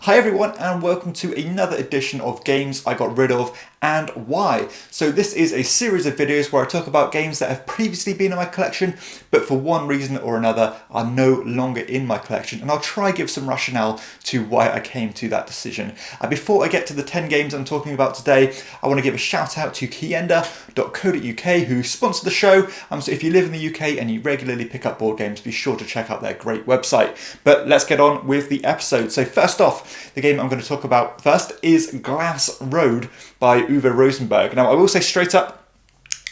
Hi everyone and welcome to another edition of Games I Got Rid Of and Why. So this is a series of videos where I talk about games that have previously been in my collection but for one reason or another are no longer in my collection, and I'll try give some rationale to why I came to that decision. Before I get to the 10 games I'm talking about today, I want to give a shout out to kienda.co.uk who sponsor the show. So if you live in the UK and you regularly pick up board games, be sure to check out their great website. But let's get on with the episode. So first off, the game I'm going to talk about first is Glass Road by Uwe Rosenberg. Now I will say straight up,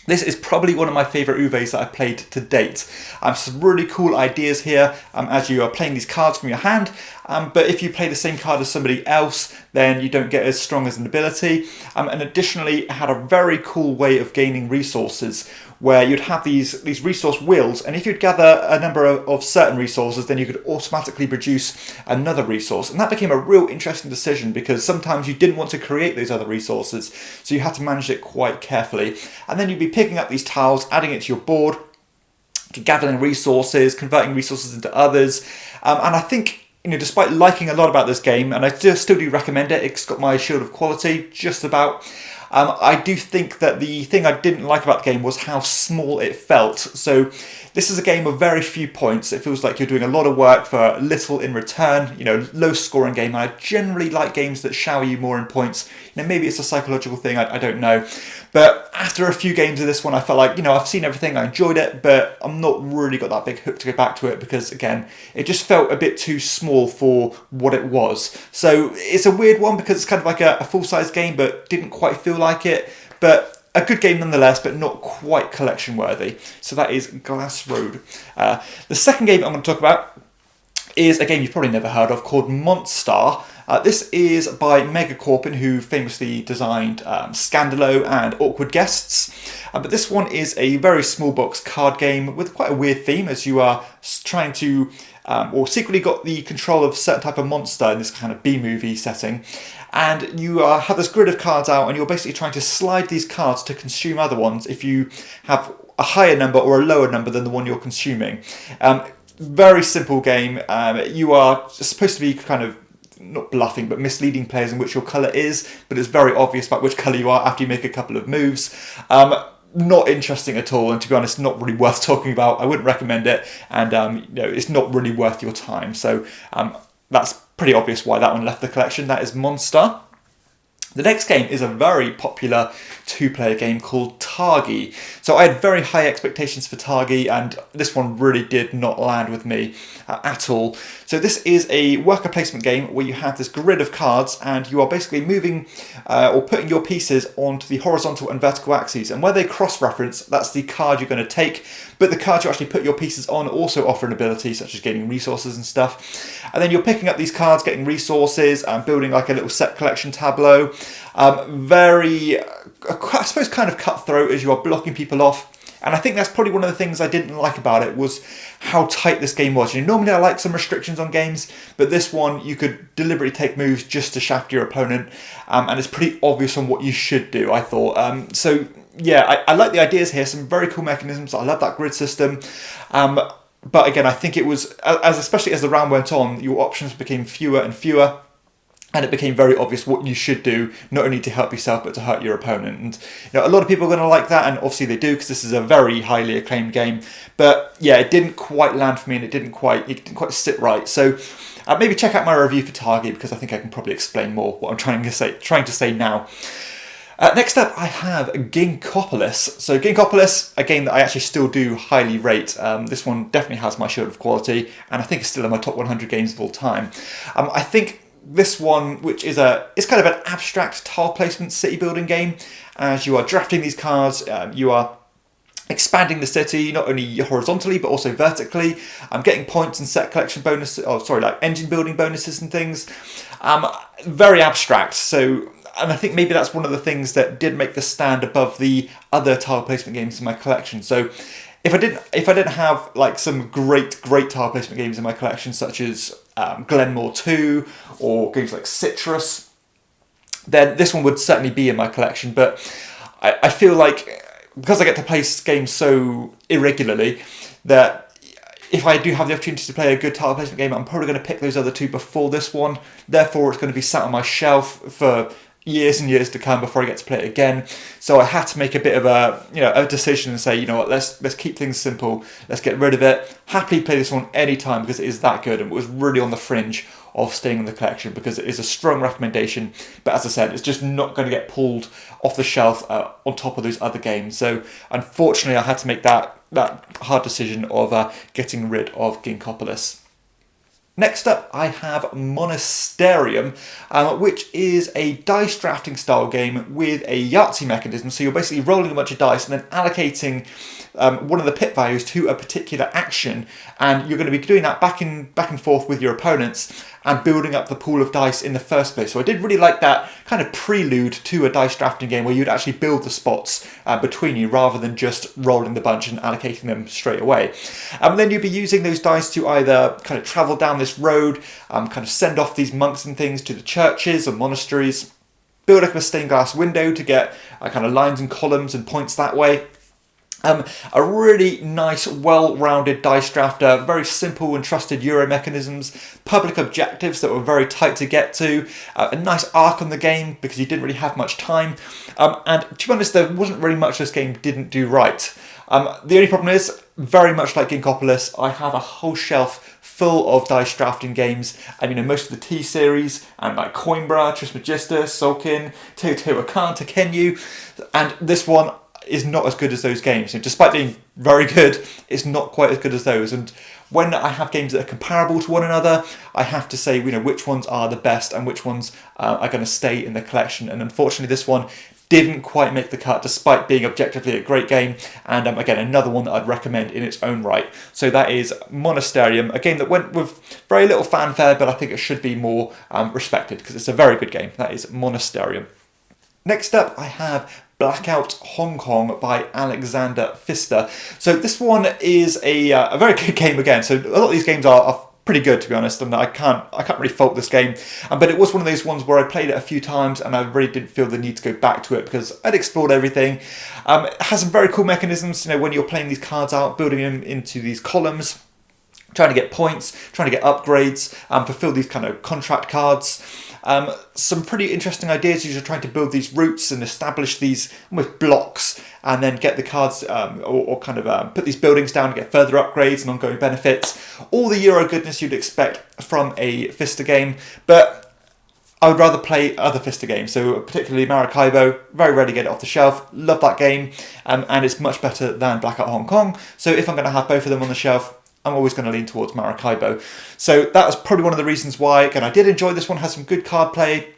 this is probably one of my favourite Uves that I've played to date. Some really cool ideas here as you are playing these cards from your hand, but if you play the same card as somebody else, then you don't get as strong as an ability. And additionally, it had a very cool way of gaining resources, where you'd have these resource wheels, and if you'd gather a number of certain resources, then you could automatically produce another resource. And that became a real interesting decision because sometimes you didn't want to create those other resources, so you had to manage it quite carefully. And then you'd be picking up these tiles, adding it to your board, gathering resources, converting resources into others. And I think, despite liking a lot about this game, and I still do recommend it, it's got my shield of quality, just about. I do think that the thing I didn't like about the game was how small it felt. So this is a game of very few points. It feels like you're doing a lot of work for little in return, low scoring game. And I generally like games that shower you more in points. Maybe it's a psychological thing, I don't know. But after a few games of this one, I felt like, I've seen everything, I enjoyed it, but I'm not really got that big hook to go back to it because, again, it just felt a bit too small for what it was. So it's a weird one because it's kind of like a full-size game, but didn't quite feel like it. But a good game nonetheless, but not quite collection worthy. So that is Glass Road. The second game I'm going to talk about is a game you've probably never heard of called Monstar. This is by Megacorpin, who famously designed Scandalo and Awkward Guests. But this one is a very small box card game with quite a weird theme, as you are trying to, or secretly got the control of a certain type of monster in this kind of B-movie setting. And you have this grid of cards out, and you're basically trying to slide these cards to consume other ones if you have a higher number or a lower number than the one you're consuming. Very simple game. You are supposed to be kind of not bluffing, but misleading players in which your colour is, but it's very obvious about which colour you are after you make a couple of moves. Not interesting at all, and to be honest, not really worth talking about. I wouldn't recommend it, and it's not really worth your time. So that's pretty obvious why that one left the collection. That is Monstar. The next game is a very popular two-player game called Targi. So I had very high expectations for Targi, and this one really did not land with me at all. So this is a worker placement game where you have this grid of cards, and you are basically moving or putting your pieces onto the horizontal and vertical axes. And where they cross-reference, that's the card you're going to take. But the cards you actually put your pieces on also offer an ability, such as gaining resources and stuff. And then you're picking up these cards, getting resources, and building like a little set collection tableau. Very, I suppose, kind of cutthroat as you are blocking people off. And I think that's probably one of the things I didn't like about it was how tight this game was. Normally I like some restrictions on games, but this one you could deliberately take moves just to shaft your opponent, and it's pretty obvious on what you should do, I thought. So yeah, I like the ideas here, some very cool mechanisms. I love that grid system. But again, I think it was, especially as the round went on, your options became fewer and fewer. And it became very obvious what you should do, not only to help yourself, but to hurt your opponent. And a lot of people are going to like that, and obviously they do, because this is a very highly acclaimed game. But yeah, it didn't quite land for me, and it didn't quite sit right. So maybe check out my review for Targi, because I think I can probably explain more what I'm trying to say now. Next up, I have Ginkopolis. So Ginkopolis, a game that I actually still do highly rate. This one definitely has my shield of quality, and I think it's still in my top 100 games of all time. I think this one, which is kind of an abstract tile placement city building game, as you are drafting these cards, you are expanding the city not only horizontally but also vertically. Getting points and set collection bonuses. Like engine building bonuses and things. Very abstract. So, and I think maybe that's one of the things that did make this stand above the other tile placement games in my collection. So if I didn't have like some great tile placement games in my collection, such as Glenmore 2 or games like Citrus, then this one would certainly be in my collection. But I feel like, because I get to play games so irregularly, that if I do have the opportunity to play a good tile placement game, I'm probably going to pick those other two before this one. Therefore, it's going to be sat on my shelf for years and years to come before I get to play it again. So I had to make a bit of a decision and say, you know what, let's keep things simple. Let's get rid of it. Happily play this one anytime because it is that good, and it was really on the fringe of staying in the collection because it is a strong recommendation. But as I said, it's just not going to get pulled off the shelf on top of those other games. So unfortunately, I had to make that hard decision of getting rid of Ginkopolis. Next up, I have Monasterium, which is a dice drafting style game with a Yahtzee mechanism. So you're basically rolling a bunch of dice and then allocating one of the pit values to a particular action, and you're going to be doing that back and forth with your opponents and building up the pool of dice in the first place. So I did really like that kind of prelude to a dice drafting game where you'd actually build the spots between you rather than just rolling the bunch and allocating them straight away. And then you'd be using those dice to either kind of travel down this road, kind of send off these monks and things to the churches or monasteries, build up a stained glass window to get kind of lines and columns and points that way. A really nice, well-rounded dice drafter, very simple and trusted Euro mechanisms, public objectives that were very tight to get to, a nice arc on the game because you didn't really have much time, and to be honest, there wasn't really much this game didn't do right. The only problem is, very much like Ginkopolis, I have a whole shelf full of dice drafting games, and most of the T series, and like Coimbra, Trismegistus, Sulkin, Teotihuacan, Tekenyu, and this one is not as good as those games. Despite being very good, it's not quite as good as those. And when I have games that are comparable to one another, I have to say, which ones are the best and which ones are going to stay in the collection. And unfortunately, this one didn't quite make the cut, despite being objectively a great game. And again, another one that I'd recommend in its own right. So that is Monasterium, a game that went with very little fanfare, but I think it should be more respected because it's a very good game. That is Monasterium. Next up, I have Blackout Hong Kong by Alexander Pfister. So this one is a very good game again. So a lot of these games are pretty good, to be honest, and I can't really fault this game. But it was one of those ones where I played it a few times and I really didn't feel the need to go back to it because I'd explored everything. It has some very cool mechanisms, when you're playing these cards out, building them into these columns, trying to get points, trying to get upgrades, fulfill these kind of contract cards. Some pretty interesting ideas. You're trying to build these routes and establish these almost blocks and then get the cards or kind of put these buildings down to get further upgrades and ongoing benefits. All the Euro goodness you'd expect from a Pfister game, but I would rather play other Pfister games, so particularly Maracaibo. Very rarely get it off the shelf. Love that game, and it's much better than Blackout Hong Kong. So if I'm going to have both of them on the shelf, I'm always going to lean towards Maracaibo. So that was probably one of the reasons why. Again, I did enjoy this one, has some good card play,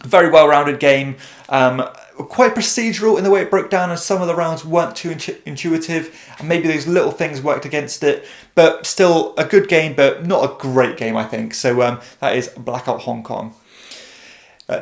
very well-rounded game, quite procedural in the way it broke down, and some of the rounds weren't too intuitive, and maybe those little things worked against it, but still a good game, but not a great game, I think. So that is Blackout Hong Kong.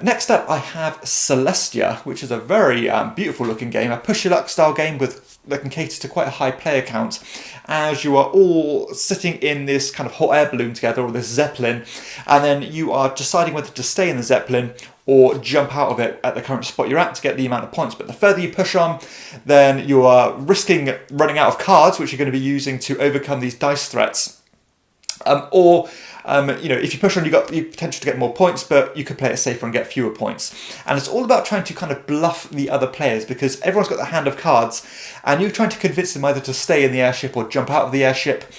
Next up, I have Celestia, which is a very beautiful looking game, a push your luck style game that can cater to quite a high player count, as you are all sitting in this kind of hot air balloon together, or this Zeppelin, and then you are deciding whether to stay in the Zeppelin or jump out of it at the current spot you're at to get the amount of points. But the further you push on, then you are risking running out of cards, which you're going to be using to overcome these dice threats. If you push on, you've got the potential to get more points, but you could play it safer and get fewer points. And it's all about trying to kind of bluff the other players, because everyone's got their hand of cards, and you're trying to convince them either to stay in the airship or jump out of the airship.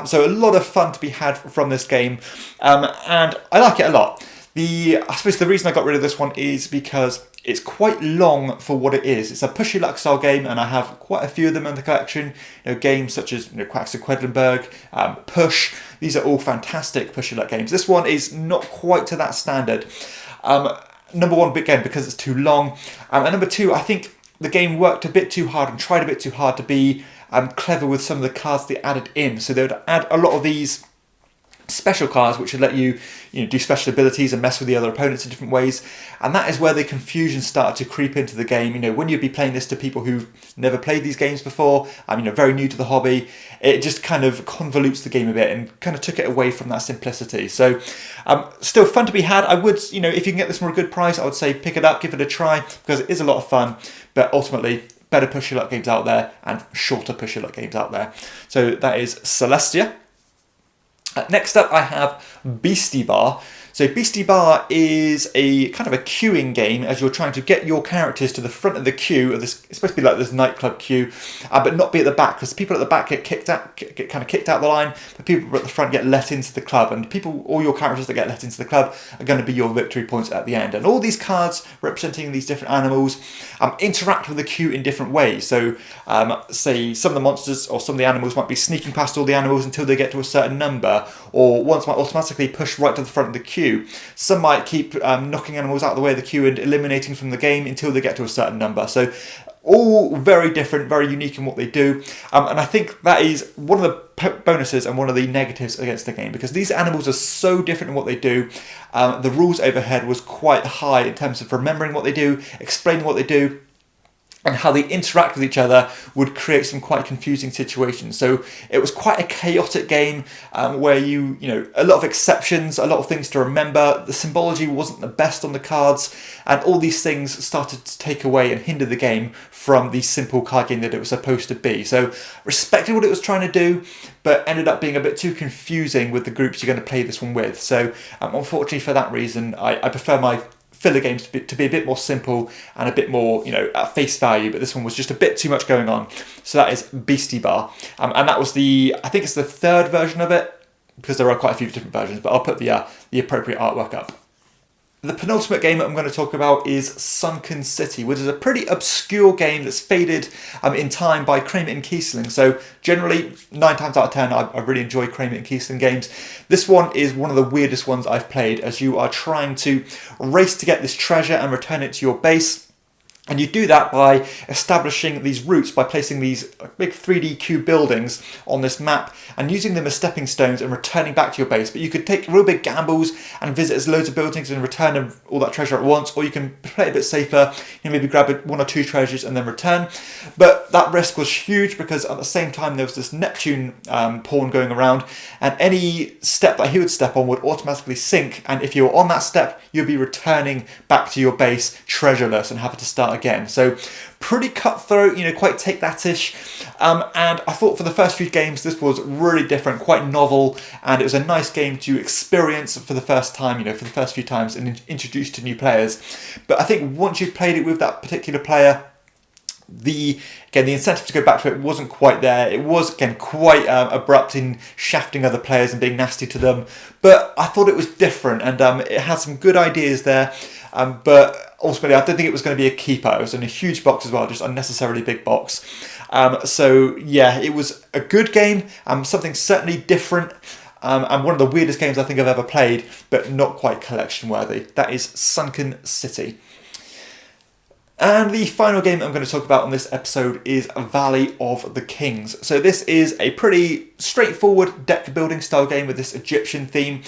So a lot of fun to be had from this game, and I like it a lot. I suppose the reason I got rid of this one is because it's quite long for what it is. It's a push your luck style game, and I have quite a few of them in the collection. Games such as Quacks of Quedlinburg, Push. These are all fantastic push your luck games. This one is not quite to that standard. Number one, again, because it's too long. And number two, I think the game worked a bit too hard and tried a bit too hard to be clever with some of the cards they added in. So they would add a lot of these special cards which would let you, do special abilities and mess with the other opponents in different ways, and that is where the confusion started to creep into the game. When you'd be playing this to people who've never played these games before, very new to the hobby, it just kind of convolutes the game a bit and kind of took it away from that simplicity. So still fun to be had. I would, if you can get this for a good price, I would say pick it up, give it a try, because it is a lot of fun, but ultimately better push your luck games out there and shorter push your luck games out there. So that is Celestia. Next up I have Beastie Bar. So Beastie Bar is a kind of a queuing game as you're trying to get your characters to the front of the queue. It's supposed to be like this nightclub queue, but not be at the back, because people at the back get kind of kicked out the line, but people at the front get let into the club, and all your characters that get let into the club are going to be your victory points at the end. And all these cards representing these different animals interact with the queue in different ways. So say some of the monsters or some of the animals might be sneaking past all the animals until they get to a certain number, or ones might automatically push right to the front of the queue. Some might keep knocking animals out of the way of the queue and eliminating from the game until they get to a certain number. So all very different, very unique in what they do. And I think that is one of the bonuses and one of the negatives against the game, because these animals are so different in what they do. The rules overhead was quite high in terms of remembering what they do, explaining what they do, and how they interact with each other would create some quite confusing situations. So it was quite a chaotic game where you know, a lot of exceptions, a lot of things to remember. The symbology wasn't the best on the cards, and all these things started to take away and hinder the game from the simple card game that it was supposed to be. So respected what it was trying to do, but ended up being a bit too confusing with the groups you're going to play this one with. So unfortunately for that reason, I prefer my filler games to be a bit more simple and a bit more, you know, at face value, but this one was just a bit too much going on. So that is Beastie Bar. And that was I think it's the third version of it, because there are quite a few different versions, but I'll put the appropriate artwork up. The penultimate game that I'm going to talk about is Sunken City, which is a pretty obscure game that's faded in time by Kramer and Kiesling. So generally, 9 times out of 10, I really enjoy Kramer and Kiesling games. This one is one of the weirdest ones I've played, as you are trying to race to get this treasure and return it to your base. And you do that by establishing these routes, by placing these big 3D cube buildings on this map and using them as stepping stones and returning back to your base. But you could take real big gambles and visit loads of buildings and return all that treasure at once, or you can play a bit safer, you know, maybe grab 1 or 2 treasures and then return. But that risk was huge, because at the same time there was this Neptune pawn going around, and any step that he would step on would automatically sink, and if you were on that step, you'd be returning back to your base treasureless and having to start again. So pretty cutthroat, you know, quite take-that-ish. And I thought for the first few games this was really different, quite novel, and it was a nice game to experience for the first time, you know, for the first few times, and introduce to new players. But I think once you've played it with that particular player, the incentive to go back to it wasn't quite there. It was, again, quite abrupt in shafting other players and being nasty to them, but I thought it was different, and it had some good ideas there, but ultimately I don't think it was going to be a keeper. It was in a huge box as well, just unnecessarily big box. So yeah, it was a good game, something certainly different, and one of the weirdest games I think I've ever played, but not quite collection worthy. That is Sunken City. And the final game I'm going to talk about on this episode is Valley of the Kings. So this is a pretty straightforward deck building style game with this Egyptian theme.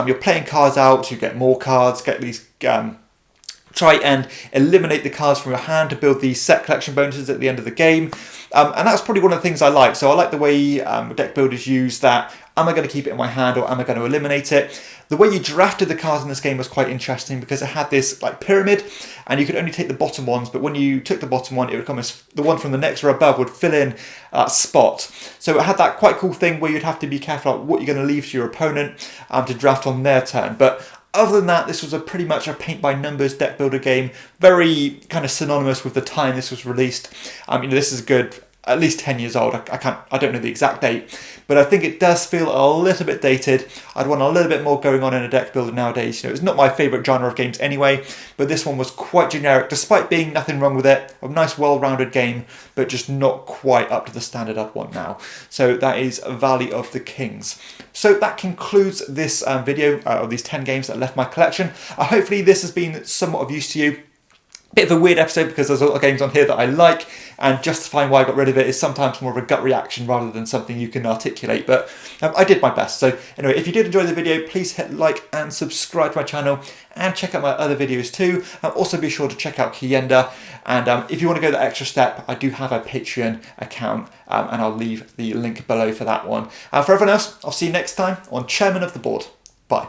You're playing cards out to get more cards, get these, try and eliminate the cards from your hand to build the set collection bonuses at the end of the game. And that's probably one of the things I like. So I like the way deck builders use that. Am I going to keep it in my hand, or am I going to eliminate it? The way you drafted the cards in this game was quite interesting, because it had this like pyramid, and you could only take the bottom ones, but when you took the bottom one, it would come as the one from the next or above would fill in that spot. So it had that quite cool thing where you'd have to be careful about what you're going to leave to your opponent to draft on their turn. But other than that, this was pretty much a paint-by-numbers deck builder game, very kind of synonymous with the time this was released. You know, this is good, at least 10 years old. I don't know the exact date, but I think it does feel a little bit dated. I'd want a little bit more going on in a deck builder nowadays. You know, it's not my favourite genre of games anyway, but this one was quite generic, despite being nothing wrong with it. A nice, well-rounded game, but just not quite up to the standard I want now. So that is Valley of the Kings. So that concludes this video of these 10 games that left my collection. Hopefully this has been somewhat of use to you. Bit of a weird episode, because there's a lot of games on here that I like, and justifying why I got rid of it is sometimes more of a gut reaction rather than something you can articulate, but I did my best. So anyway, if you did enjoy the video, please hit like and subscribe to my channel, and check out my other videos too. Also be sure to check out Kienda, and if you want to go the extra step, I do have a Patreon account, and I'll leave the link below for that one. For everyone else, I'll see you next time on Chairman of the Board. Bye.